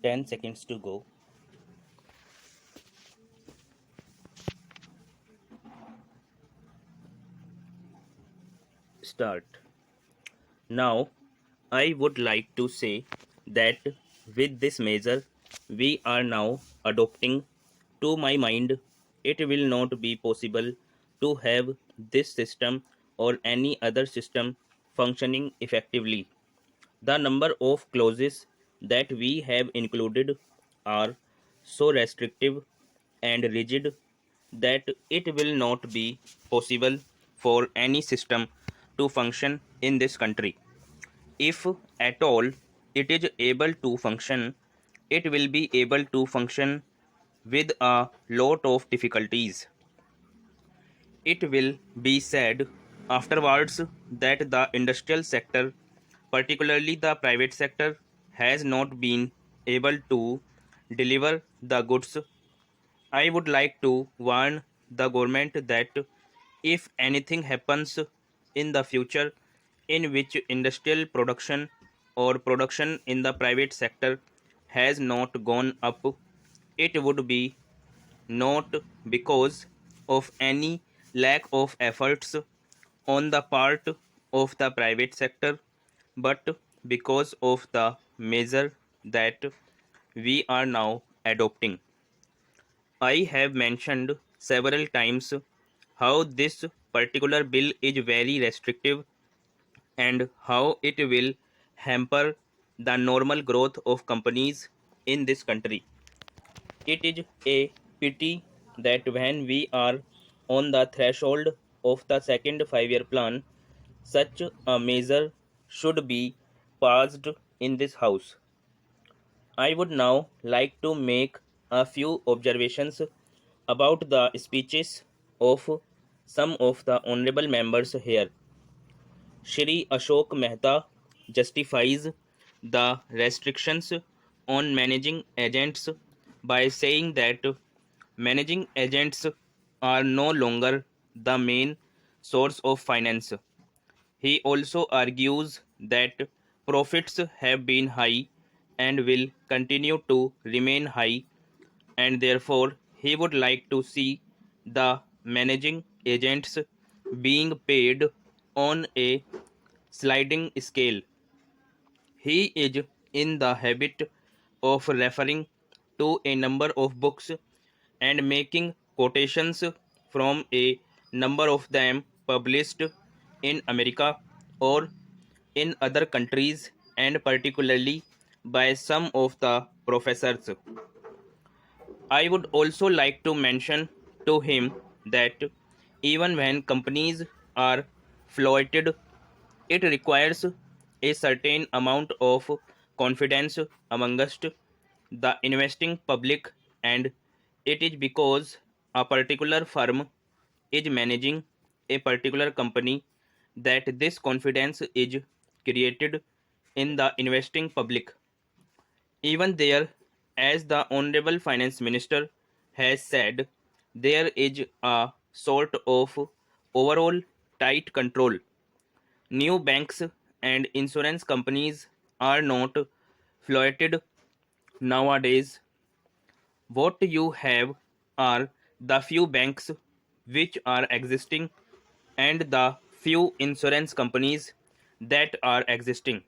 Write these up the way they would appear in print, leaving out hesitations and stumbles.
10 seconds to go. Start. Now, I would like to say that with this measure we are now adopting, to my mind, it will not be possible to have this system or any other system functioning effectively. The number of clauses that we have included are so restrictive and rigid that it will not be possible for any system to function in this country. If at all it is able to function, it will be able to function with a lot of difficulties. It will be said afterwards that the industrial sector, particularly the private sector, has not been able to deliver the goods. I would like to warn the government that if anything happens in the future in which industrial production or production in the private sector has not gone up, it would be not because of any lack of efforts on the part of the private sector, but because of the measure that we are now adopting. I have mentioned several times how this particular bill is very restrictive and how it will hamper the normal growth of companies in this country. It is a pity that when we are on the threshold of the second 5 year plan, such a measure should be passed in this House. I would now like to make a few observations about the speeches of some of the honorable members here. Shri Ashok Mehta justifies the restrictions on managing agents by saying that managing agents are no longer the main source of finance. He also argues that profits have been high and will continue to remain high, and therefore he would like to see the managing agents being paid on a sliding scale. He is in the habit of referring to a number of books and making quotations from a number of them published in America or in other countries, and particularly by some of the professors. I would also like to mention to him that even when companies are floated, it requires a certain amount of confidence amongst the investing public, and it is because a particular firm is managing a particular company that this confidence is created in the investing public. Even there, as the Honorable Finance Minister has said, there is a sort of overall tight control. New banks and insurance companies are not floated nowadays. What you have are the few banks which are existing and the few insurance companies that are existing.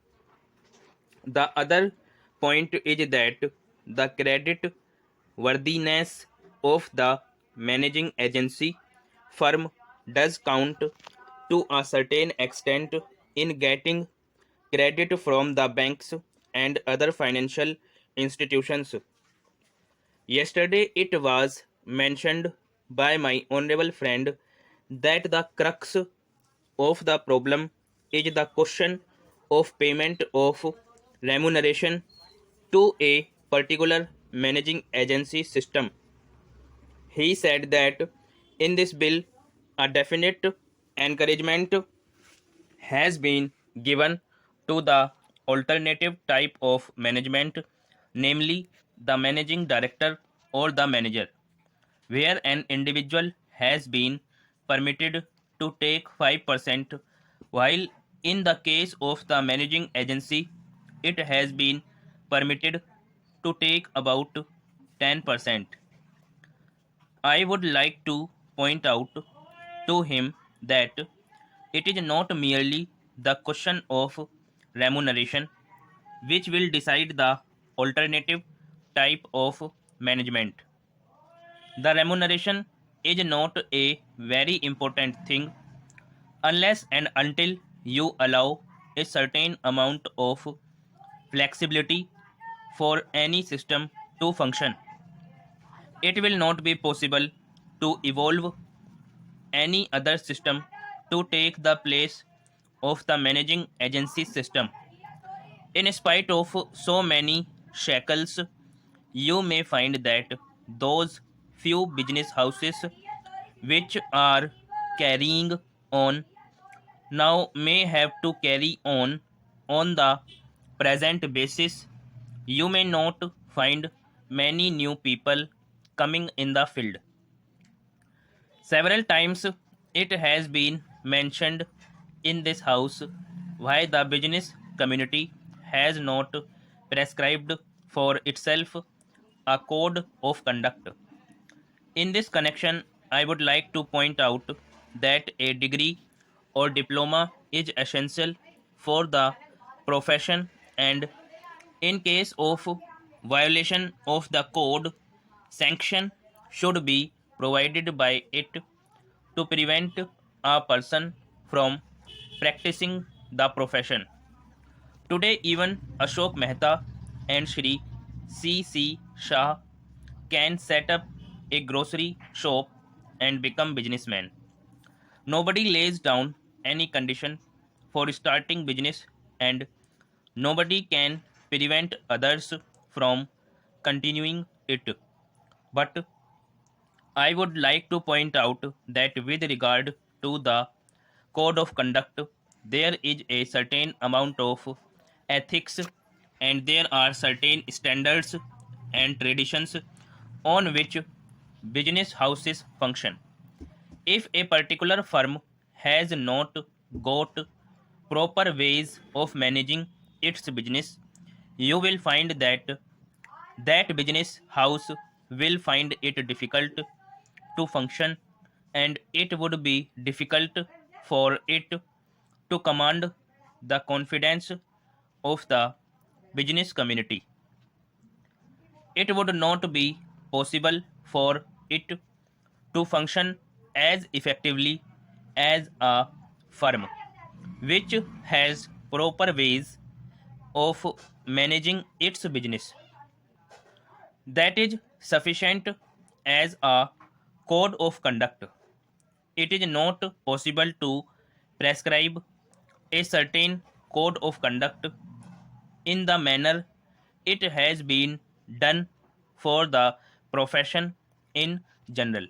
The other point is that the credit worthiness of the managing agency firm does count to a certain extent in getting credit from the banks and other financial institutions. Yesterday, it was mentioned by my honorable friend that the crux of the problem is the question of payment of remuneration to a particular managing agency system. He said that in this bill, a definite encouragement has been given to the alternative type of management, namely the managing director or the manager, where an individual has been permitted to take 5%, while in the case of the managing agency, it has been permitted to take about 10%. I would like to point out to him that it is not merely the question of remuneration which will decide the alternative type of management. The remuneration is not a very important thing unless and until you allow a certain amount of flexibility for any system to function. It will not be possible to evolve any other system to take the place of the managing agency system. In spite of so many shackles, you may find that those few business houses which are carrying on now may have to carry on the present basis. You may not find many new people coming in the field. Several times it has been mentioned in this house why the business community has not prescribed for itself a code of conduct. In this connection, I would like to point out that a degree or diploma is essential for the profession, and in case of violation of the code, sanction should be provided by it to prevent a person from practicing the profession. Today, even Ashok Mehta and Shri C. Shah can set up a grocery shop and become businessmen. Nobody lays down any condition for starting business, and nobody can prevent others from continuing it. But I would like to point out that with regard to the code of conduct, there is a certain amount of ethics and there are certain standards and traditions on which business houses function. If a particular firm has not got proper ways of managing its business, you will find that that business house will find it difficult to function, and it would be difficult for it to command the confidence of the business community. It would not be possible for it to function as effectively as a firm which has proper ways of managing its business. That is sufficient as a code of conduct. It is not possible to prescribe a certain code of conduct in the manner it has been done for the profession in general.